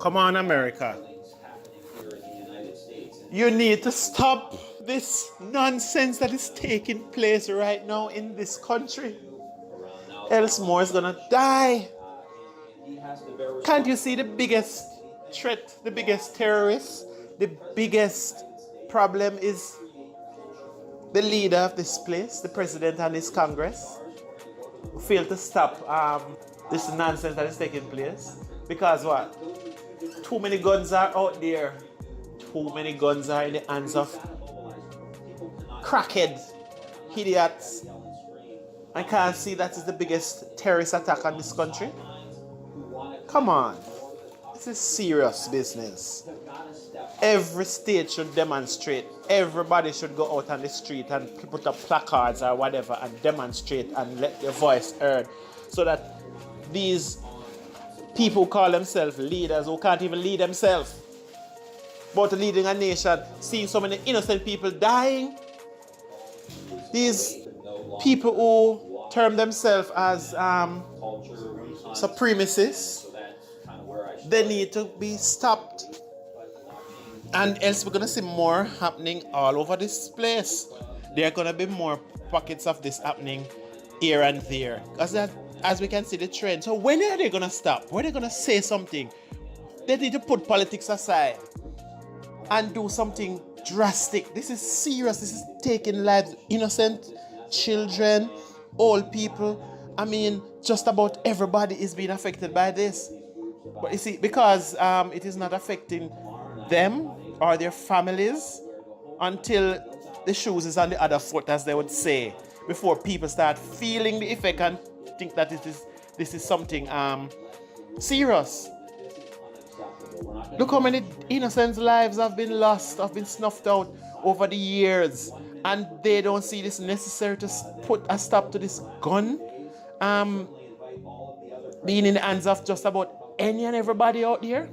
Come on, America. You need to stop this nonsense that is taking place right now in this country. Else more is gonna die. Can't you see the biggest threat, the biggest terrorist, the biggest problem is the leader of this place, the president and his Congress, who fail to stop this nonsense that is taking place? Because what? Too many guns are out there. Too many guns are in the hands of crackheads, idiots. I can't see that is the biggest terrorist attack on this country. Come on. This is serious business. Every state should demonstrate. Everybody should go out on the street and put up placards or whatever and demonstrate and let their voice heard, so that these people who call themselves leaders who can't even lead themselves, but leading a nation, seeing so many innocent people dying, these people who term themselves as supremacists, they need to be stopped. And else we're going to see more happening all over this place. There are going to be more pockets of this happening here and there. Because as we can see the trend. So when are they going to stop? When are they going to say something? They need to put politics aside and do something drastic. This is serious. This is taking lives. Innocent children, old people. I mean, just about everybody is being affected by this. But you see, because it is not affecting them or their families until the shoes is on the other foot, as they would say, before people start feeling the effect and think that this is something serious. Look how many innocent lives have been lost, have been snuffed out over the years, and they don't see this necessary to put a stop to this gun being in the hands of just about any and everybody out there.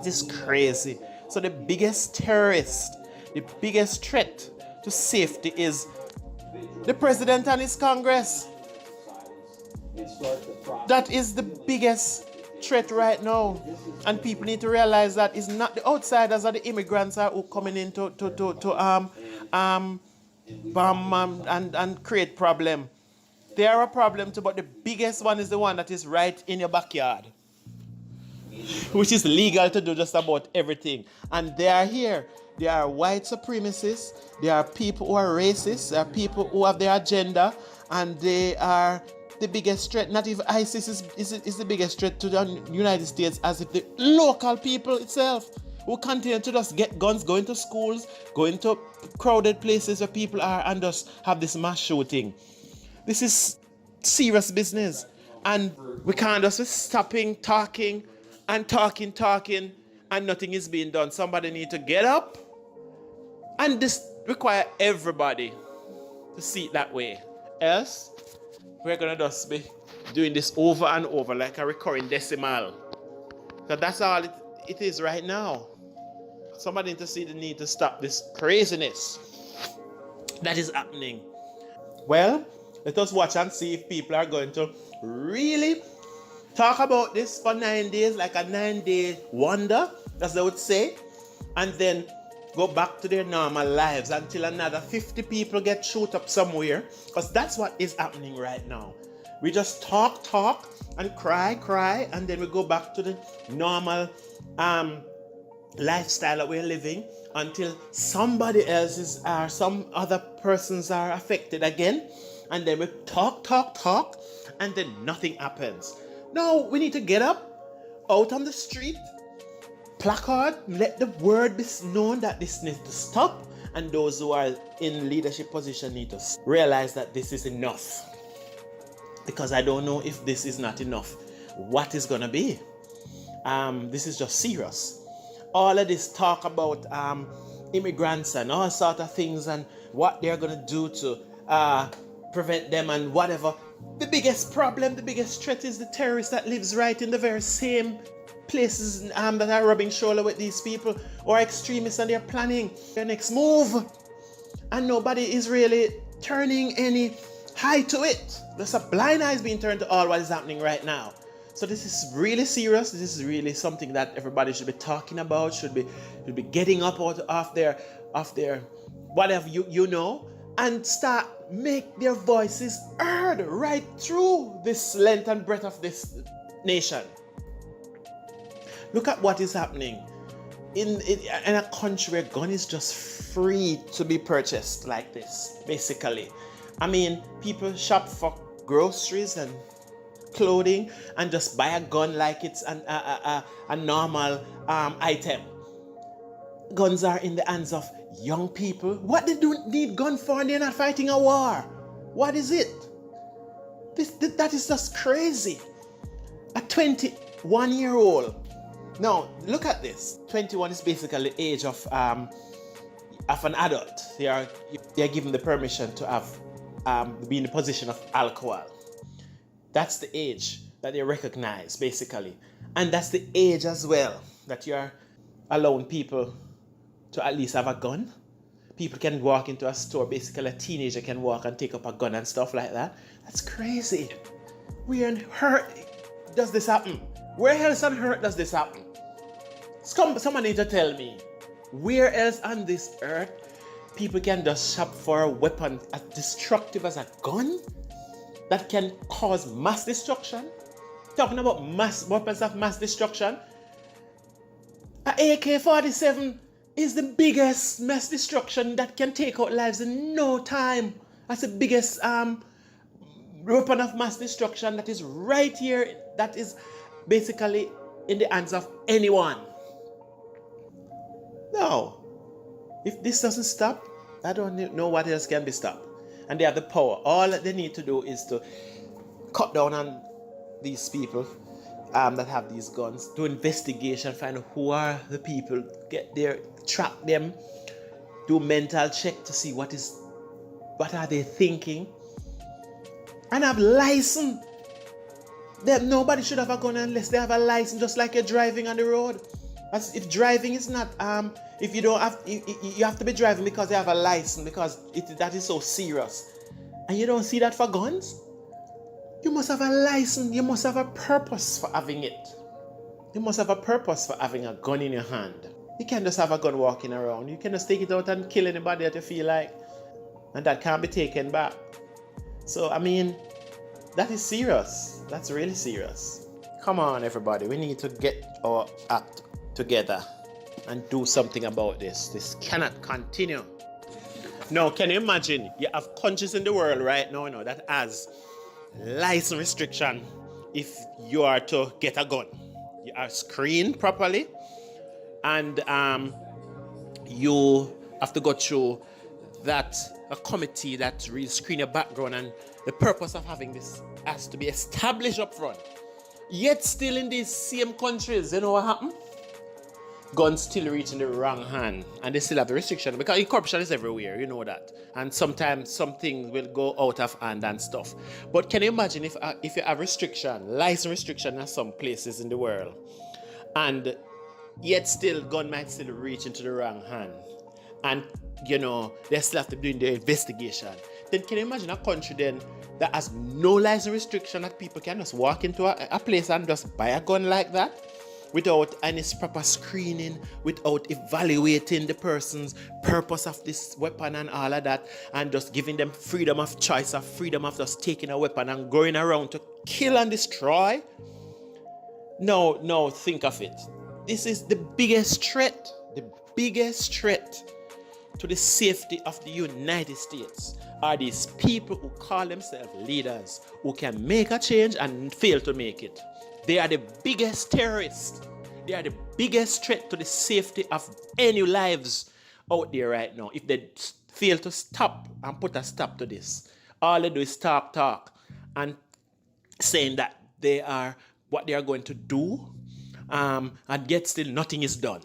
This is crazy. So the biggest terrorist, the biggest threat to safety is the president and his Congress. That is the biggest threat right now. And people need to realize that it's not the outsiders or the immigrants who coming in to bomb and create problem. They are a problem too, but the biggest one is the one that is right in your backyard, which is legal to do just about everything. And they are here. They are white supremacists. They are people who are racist. They are people who have their agenda. And they are the biggest threat. Not even ISIS is the biggest threat to the United States, as if the local people itself who continue to just get guns, go into schools, go into crowded places where people are, and just have this mass shooting. This is serious business. And we can't just be stopping talking and talking, and nothing is being done. Somebody need to get up, and this require everybody to see it that way. Else, we're gonna just be doing this over and over like a recurring decimal. So that's all it is right now. Somebody need to see the need to stop this craziness that is happening. Well, let us watch and see if people are going to really talk about this for 9 days, like a 9-day wonder, as they would say, and then go back to their normal lives until another 50 people get shoot up somewhere, because that's what is happening right now. We just talk, and cry, and then we go back to the normal lifestyle that we're living until somebody else is, or some other persons are affected again, and then we talk, and then nothing happens. No, we need to get up, out on the street, placard, let the word be known that this needs to stop, and those who are in leadership position need to realize that this is enough. Because I don't know if this is not enough. What is going to be? This is just serious. All of this talk about immigrants and all sort of things and what they're going to do to prevent them and whatever. The biggest problem, the biggest threat is the terrorist that lives right in the very same places that are rubbing shoulder with these people, or extremists, and they're planning their next move. And nobody is really turning any eye to it. There's a blind eye is being turned to all what is happening right now. So this is really serious. This is really something that everybody should be talking about, should be getting up out of their whatever you know, and start make their voices heard right through this length and breadth of this nation. Look at what is happening in a country where gun is just free to be purchased like this, basically. I mean, people shop for groceries and clothing and just buy a gun like it's a normal item. Guns are in the hands of young people. What they don't need gun for? They're not fighting a war. What is it? That is just crazy. A 21-year-old. Now look at this. 21 is basically the age of an adult. They are given the permission to have be in the position of alcohol. That's the age that they recognize, basically. And that's the age as well that you're allowing people to at least have a gun. People can walk into a store, basically a teenager can walk and take up a gun and stuff like that. That's crazy. Where on earth does this happen? Where else on earth does this happen? Someone need to tell me. Where else on this earth people can just shop for a weapon as destructive as a gun that can cause mass destruction? Talking about weapons of mass destruction. An AK-47 is the biggest mass destruction that can take out lives in no time. That's the biggest weapon of mass destruction that is right here, that is basically in the hands of anyone. Now, if this doesn't stop, I don't know what else can be stopped. And they have the power. All that they need to do is to cut down on these people that have these guns, do investigation, find out who are the people, get there, track them, do mental check to see what are they thinking, and have license. Nobody should have a gun unless they have a license, just like you're driving on the road. As if driving is not if you don't have you have to be driving because you have a license, because that is so serious. And you don't see that for guns? You must have a license. You must have a purpose for having it. You must have a purpose for having a gun in your hand. You can't just have a gun walking around. You can just take it out and kill anybody that you feel like. And that can't be taken back. So, I mean, that is serious. That's really serious. Come on, everybody. We need to get our act together and do something about this. This cannot continue. Now, can you imagine? You have countries in the world right now, that has license restriction if you are to get a gun. You are screened properly, and you have to go through a committee that really screen your background, and the purpose of having this has to be established up front. Yet still in these same countries, you know what happened? Guns still reach in the wrong hand, and they still have the restriction, because corruption is everywhere, you know that. And sometimes something will go out of hand and stuff. But can you imagine if you have license restriction in some places in the world, and yet still gun might still reach into the wrong hand, and they still have to do the investigation. Then can you imagine a country then that has no license restriction, that people can just walk into a place and just buy a gun like that? Without any proper screening, without evaluating the person's purpose of this weapon and all of that, and just giving them freedom of choice, or freedom of just taking a weapon and going around to kill and destroy. No, think of it. This is the biggest threat to the safety of the United States are these people who call themselves leaders, who can make a change and fail to make it. They are the biggest terrorists. They are the biggest threat to the safety of any lives out there right now. If they fail to stop and put a stop to this, all they do is talk and saying that they are what they are going to do, and yet still nothing is done.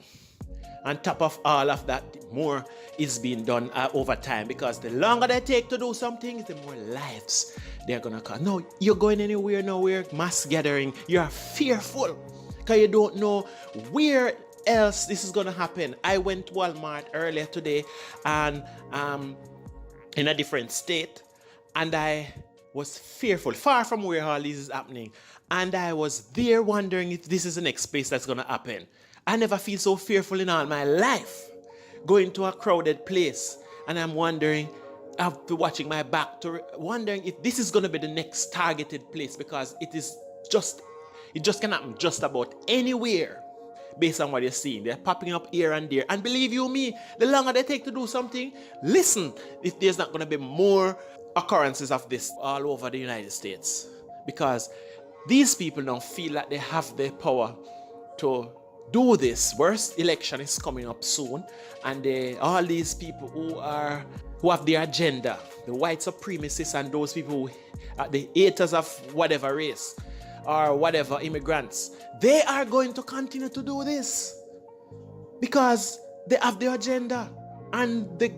On top of all of that, more is being done over time, because the longer they take to do something, the more lives they're going to cause. No, you're going anywhere, nowhere, mass gathering. You're fearful because you don't know where else this is going to happen. I went to Walmart earlier today and in a different state, and I was fearful, far from where all this is happening. And I was there wondering if this is the next place that's going to happen. I never feel so fearful in all my life. Going to a crowded place and I'm wondering, I've been watching my back to wondering if this is going to be the next targeted place, because it just can happen just about anywhere based on what you're seeing. They're popping up here and there. And believe you me, the longer they take to do something, listen, if there's not going to be more occurrences of this all over the United States. Because these people don't feel that they have the power to do this. Worst election is coming up soon, and all these people who have their agenda, the white supremacists and those people who are the haters of whatever race or whatever immigrants, they are going to continue to do this because they have their agenda, and the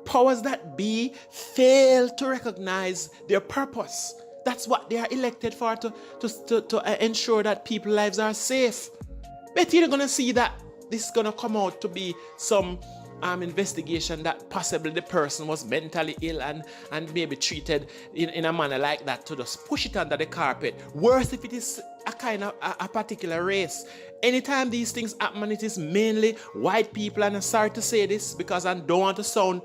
powers that be fail to recognize their purpose. That's what they are elected for, to ensure that people's lives are safe. But you're going to see that this is going to come out to be some investigation that possibly the person was mentally ill and maybe treated in a manner like that, to just push it under the carpet. Worse if it is a kind of a particular race. Anytime these things happen, and it is mainly white people, and I'm sorry to say this because I don't want to sound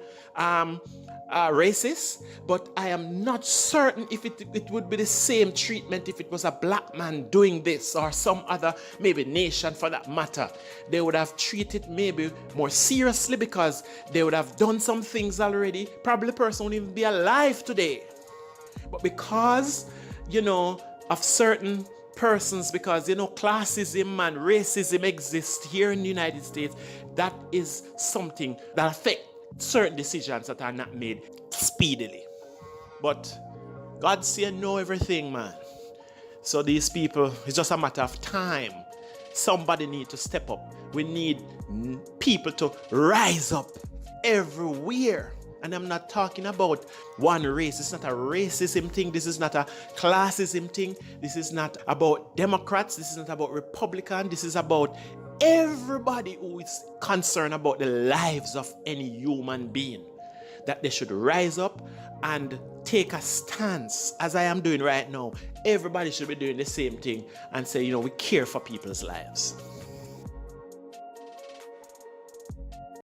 racist, but I am not certain if it would be the same treatment if it was a black man doing this, or some other maybe nation for that matter. They would have treated maybe more seriously because they would have done some things already. Probably the person wouldn't even be alive today. But because, of certain persons, because, classism and racism exist here in the United States, that is something that affects certain decisions that are not made speedily. But God say know everything, man. So these people, it's just a matter of time. Somebody need to step up. We need people to rise up everywhere. And I'm not talking about one race. It's not a racism thing. This is not a classism thing. This is not about Democrats. This is not about Republicans. This is about everybody who is concerned about the lives of any human being. That they should rise up and take a stance, as I am doing right now. Everybody should be doing the same thing and say, we care for people's lives.